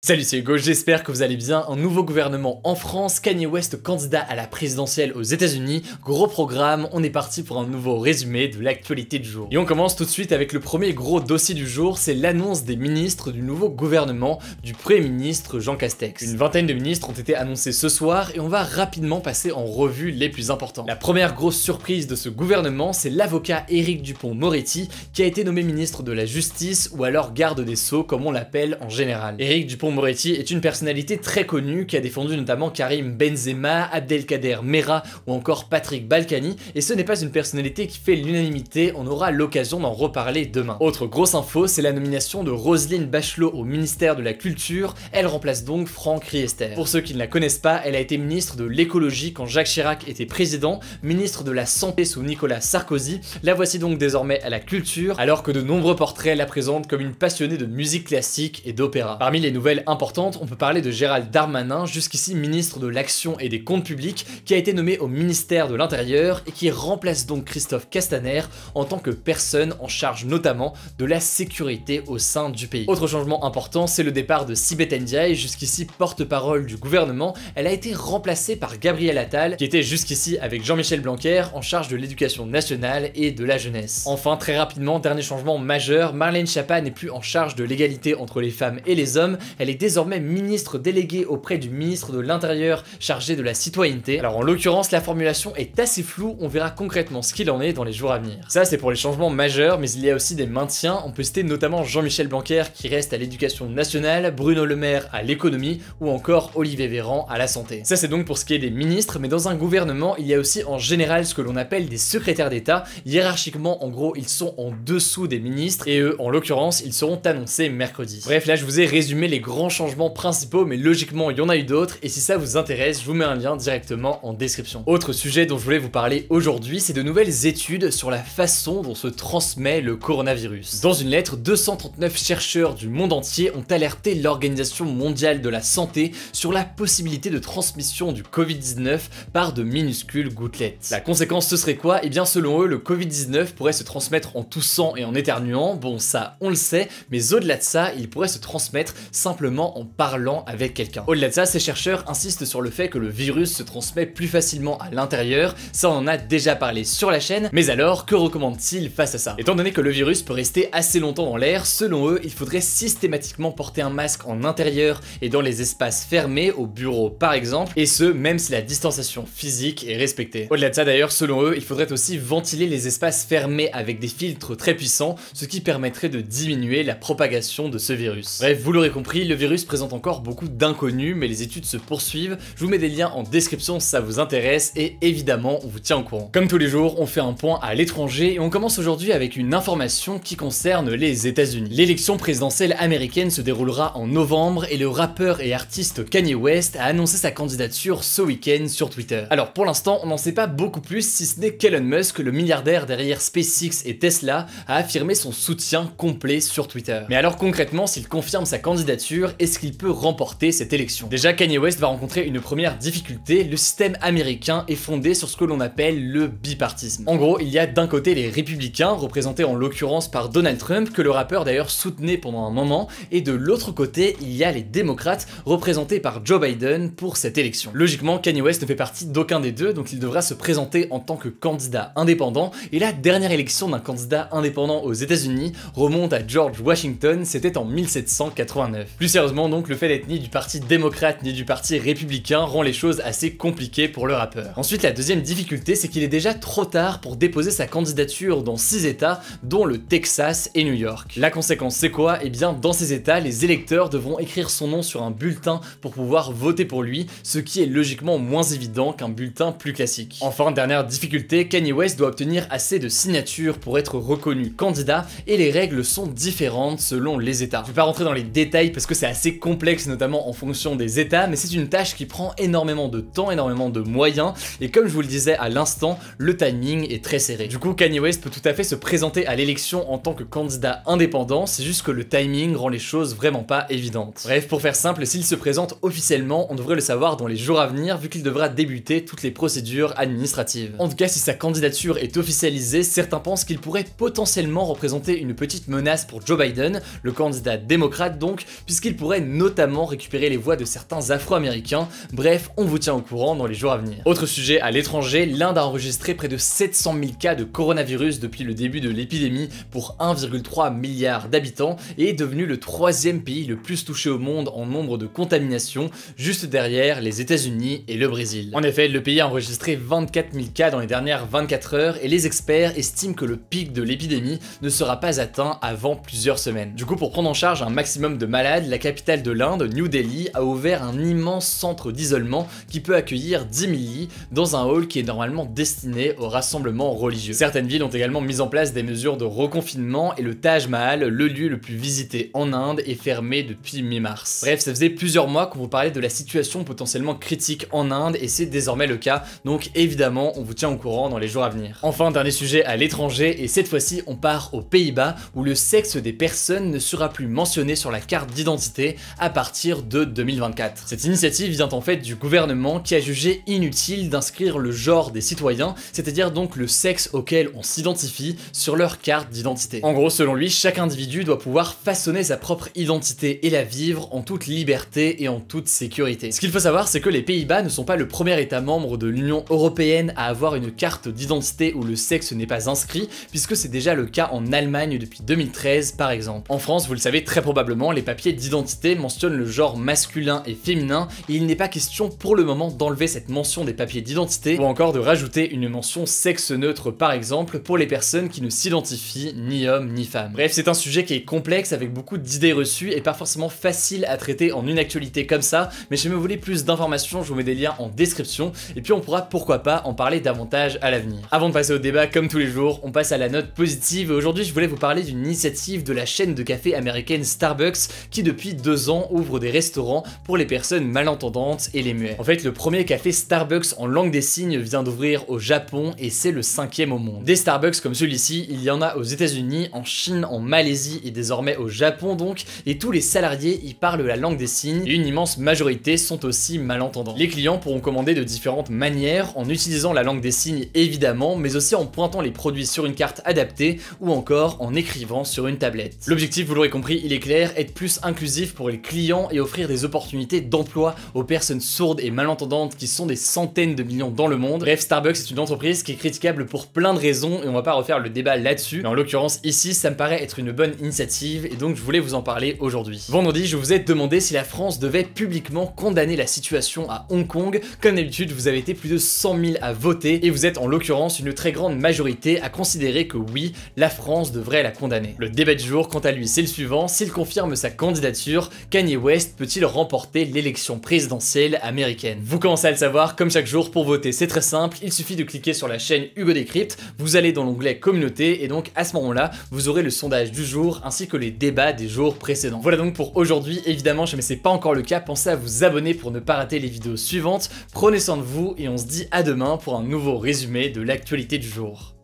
Salut, c'est Hugo, j'espère que vous allez bien. Un nouveau gouvernement en France, Kanye West candidat à la présidentielle aux États-Unis. Gros programme, on est parti pour un nouveau résumé de l'actualité du jour. Et on commence tout de suite avec le premier gros dossier du jour, c'est l'annonce des ministres du nouveau gouvernement du Premier ministre Jean Castex. Une vingtaine de ministres ont été annoncés ce soir et on va rapidement passer en revue les plus importants. La première grosse surprise de ce gouvernement, c'est l'avocat Éric Dupond-Moretti qui a été nommé ministre de la Justice ou alors garde des Sceaux comme on l'appelle en général. Éric Dupond-Moretti est une personnalité très connue qui a défendu notamment Karim Benzema, Abdelkader Mera ou encore Patrick Balkany, et ce n'est pas une personnalité qui fait l'unanimité, on aura l'occasion d'en reparler demain. Autre grosse info, c'est la nomination de Roselyne Bachelot au ministère de la Culture, elle remplace donc Franck Riester. Pour ceux qui ne la connaissent pas, elle a été ministre de l'écologie quand Jacques Chirac était président, ministre de la santé sous Nicolas Sarkozy, la voici donc désormais à la culture, alors que de nombreux portraits la présentent comme une passionnée de musique classique et d'opéra. Parmi les nouvelles importantes, on peut parler de Gérald Darmanin, jusqu'ici ministre de l'Action et des Comptes Publics, qui a été nommé au ministère de l'Intérieur et qui remplace donc Christophe Castaner en tant que personne en charge notamment de la sécurité au sein du pays. Autre changement important, c'est le départ de Sibeth Ndiaye, jusqu'ici porte-parole du gouvernement. Elle a été remplacée par Gabriel Attal, qui était jusqu'ici avec Jean-Michel Blanquer en charge de l'éducation nationale et de la jeunesse. Enfin, très rapidement, dernier changement majeur, Marlène Schiappa n'est plus en charge de l'égalité entre les femmes et les hommes, elle est désormais ministre déléguée auprès du ministre de l'Intérieur chargé de la citoyenneté. Alors en l'occurrence, la formulation est assez floue, on verra concrètement ce qu'il en est dans les jours à venir. Ça c'est pour les changements majeurs, mais il y a aussi des maintiens, on peut citer notamment Jean-Michel Blanquer qui reste à l'éducation nationale, Bruno Le Maire à l'économie ou encore Olivier Véran à la santé. Ça c'est donc pour ce qui est des ministres, mais dans un gouvernement, il y a aussi en général ce que l'on appelle des secrétaires d'État. Hiérarchiquement, en gros, ils sont en dessous des ministres et eux, en l'occurrence, ils seront annoncés mercredi. Bref, là je vous ai résumé les grands changements principaux, mais logiquement il y en a eu d'autres, et si ça vous intéresse, je vous mets un lien directement en description. Autre sujet dont je voulais vous parler aujourd'hui, c'est de nouvelles études sur la façon dont se transmet le coronavirus. Dans une lettre, 239 chercheurs du monde entier ont alerté l'Organisation mondiale de la santé sur la possibilité de transmission du Covid-19 par de minuscules gouttelettes. La conséquence ce serait quoi? Eh bien selon eux, le Covid-19 pourrait se transmettre en toussant et en éternuant, bon ça on le sait, mais au-delà de ça, il pourrait se transmettre simplement en parlant avec quelqu'un. Au-delà de ça, ces chercheurs insistent sur le fait que le virus se transmet plus facilement à l'intérieur, ça on en a déjà parlé sur la chaîne, mais alors que recommandent-ils face à ça? Étant donné que le virus peut rester assez longtemps dans l'air, selon eux, il faudrait systématiquement porter un masque en intérieur et dans les espaces fermés, au bureau par exemple, et ce, même si la distanciation physique est respectée. Au-delà de ça d'ailleurs, selon eux, il faudrait aussi ventiler les espaces fermés avec des filtres très puissants, ce qui permettrait de diminuer la propagation de ce virus. Bref, vous l'aurez compris, le virus présente encore beaucoup d'inconnus, mais les études se poursuivent. Je vous mets des liens en description si ça vous intéresse et évidemment on vous tient au courant. Comme tous les jours, on fait un point à l'étranger et on commence aujourd'hui avec une information qui concerne les États-Unis. L'élection présidentielle américaine se déroulera en novembre et le rappeur et artiste Kanye West a annoncé sa candidature ce week-end sur Twitter. Alors pour l'instant, on n'en sait pas beaucoup plus si ce n'est qu'Elon Musk, le milliardaire derrière SpaceX et Tesla, a affirmé son soutien complet sur Twitter. Mais alors concrètement, s'il confirme sa candidature, est-ce qu'il peut remporter cette élection? Déjà, Kanye West va rencontrer une première difficulté, le système américain est fondé sur ce que l'on appelle le bipartisme. En gros, il y a d'un côté les républicains, représentés en l'occurrence par Donald Trump, que le rappeur d'ailleurs soutenait pendant un moment, et de l'autre côté, il y a les démocrates, représentés par Joe Biden pour cette élection. Logiquement, Kanye West ne fait partie d'aucun des deux, donc il devra se présenter en tant que candidat indépendant, et la dernière élection d'un candidat indépendant aux États-Unis remonte à George Washington, c'était en 1789. Plus sérieusement donc, le fait d'être ni du parti démocrate ni du parti républicain rend les choses assez compliquées pour le rappeur. Ensuite, la deuxième difficulté, c'est qu'il est déjà trop tard pour déposer sa candidature dans 6 états, dont le Texas et New York. La conséquence c'est quoi? Eh bien dans ces états, les électeurs devront écrire son nom sur un bulletin pour pouvoir voter pour lui, ce qui est logiquement moins évident qu'un bulletin plus classique. Enfin, dernière difficulté, Kanye West doit obtenir assez de signatures pour être reconnu candidat, et les règles sont différentes selon les états. Je vais pas rentrer dans les détails parce que c'est assez complexe, notamment en fonction des états, mais c'est une tâche qui prend énormément de temps, énormément de moyens, et comme je vous le disais à l'instant, le timing est très serré. Du coup, Kanye West peut tout à fait se présenter à l'élection en tant que candidat indépendant, c'est juste que le timing rend les choses vraiment pas évidentes. Bref, pour faire simple, s'il se présente officiellement, on devrait le savoir dans les jours à venir, vu qu'il devra débuter toutes les procédures administratives. En tout cas, si sa candidature est officialisée, certains pensent qu'il pourrait potentiellement représenter une petite menace pour Joe Biden, le candidat démocrate donc, puisqu'il qu'il pourrait notamment récupérer les voix de certains Afro-Américains. Bref, on vous tient au courant dans les jours à venir. Autre sujet, à l'étranger, l'Inde a enregistré près de 700 000 cas de coronavirus depuis le début de l'épidémie pour 1,3 milliard d'habitants et est devenu le 3e pays le plus touché au monde en nombre de contaminations, juste derrière les États-Unis et le Brésil. En effet, le pays a enregistré 24 000 cas dans les dernières 24 heures et les experts estiment que le pic de l'épidémie ne sera pas atteint avant plusieurs semaines. Du coup, pour prendre en charge un maximum de malades, la capitale de l'Inde, New Delhi, a ouvert un immense centre d'isolement qui peut accueillir 10 000 lits dans un hall qui est normalement destiné aux rassemblements religieux. Certaines villes ont également mis en place des mesures de reconfinement et le Taj Mahal, le lieu le plus visité en Inde, est fermé depuis mi-mars. Bref, ça faisait plusieurs mois qu'on vous parlait de la situation potentiellement critique en Inde et c'est désormais le cas, donc évidemment on vous tient au courant dans les jours à venir. Enfin, dernier sujet à l'étranger, et cette fois-ci on part aux Pays-Bas où le sexe des personnes ne sera plus mentionné sur la carte d'identité à partir de 2024. Cette initiative vient en fait du gouvernement qui a jugé inutile d'inscrire le genre des citoyens, c'est-à-dire donc le sexe auquel on s'identifie, sur leur carte d'identité. En gros, selon lui, chaque individu doit pouvoir façonner sa propre identité et la vivre en toute liberté et en toute sécurité. Ce qu'il faut savoir, c'est que les Pays-Bas ne sont pas le premier État membre de l'Union européenne à avoir une carte d'identité où le sexe n'est pas inscrit, puisque c'est déjà le cas en Allemagne depuis 2013 par exemple. En France, vous le savez très probablement, les papiers d'identité mentionnent le genre masculin et féminin, et il n'est pas question pour le moment d'enlever cette mention des papiers d'identité, ou encore de rajouter une mention sexe neutre par exemple pour les personnes qui ne s'identifient ni homme ni femme. Bref, c'est un sujet qui est complexe avec beaucoup d'idées reçues et pas forcément facile à traiter en une actualité comme ça, mais si vous voulez plus d'informations, je vous mets des liens en description, et puis on pourra pourquoi pas en parler davantage à l'avenir. Avant de passer au débat, comme tous les jours, on passe à la note positive, et aujourd'hui je voulais vous parler d'une initiative de la chaîne de café américaine Starbucks qui depuis 2 ans ouvre des restaurants pour les personnes malentendantes et les muets. En fait, le premier café Starbucks en langue des signes vient d'ouvrir au Japon et c'est le 5e au monde. Des Starbucks comme celui-ci, il y en a aux États-Unis, en Chine, en Malaisie et désormais au Japon donc, et tous les salariés y parlent la langue des signes et une immense majorité sont aussi malentendants. Les clients pourront commander de différentes manières, en utilisant la langue des signes évidemment, mais aussi en pointant les produits sur une carte adaptée ou encore en écrivant sur une tablette. L'objectif, vous l'aurez compris, il est clair, être plus inclusif pour les clients et offrir des opportunités d'emploi aux personnes sourdes et malentendantes qui sont des centaines de millions dans le monde. Bref, Starbucks est une entreprise qui est critiquable pour plein de raisons et on va pas refaire le débat là-dessus, mais en l'occurrence ici, ça me paraît être une bonne initiative et donc je voulais vous en parler aujourd'hui. Vendredi, je vous ai demandé si la France devait publiquement condamner la situation à Hong Kong. Comme d'habitude, vous avez été plus de 100 000 à voter et vous êtes en l'occurrence une très grande majorité à considérer que oui, la France devrait la condamner. Le débat du jour, quant à lui, c'est le suivant: s'il confirme sa candidature, Kanye West peut-il remporter l'élection présidentielle américaine? Vous commencez à le savoir, comme chaque jour, pour voter c'est très simple, il suffit de cliquer sur la chaîne Hugo Décrypte, vous allez dans l'onglet communauté et donc à ce moment-là, vous aurez le sondage du jour ainsi que les débats des jours précédents. Voilà donc pour aujourd'hui, évidemment, si c'est pas encore le cas, pensez à vous abonner pour ne pas rater les vidéos suivantes, prenez soin de vous et on se dit à demain pour un nouveau résumé de l'actualité du jour.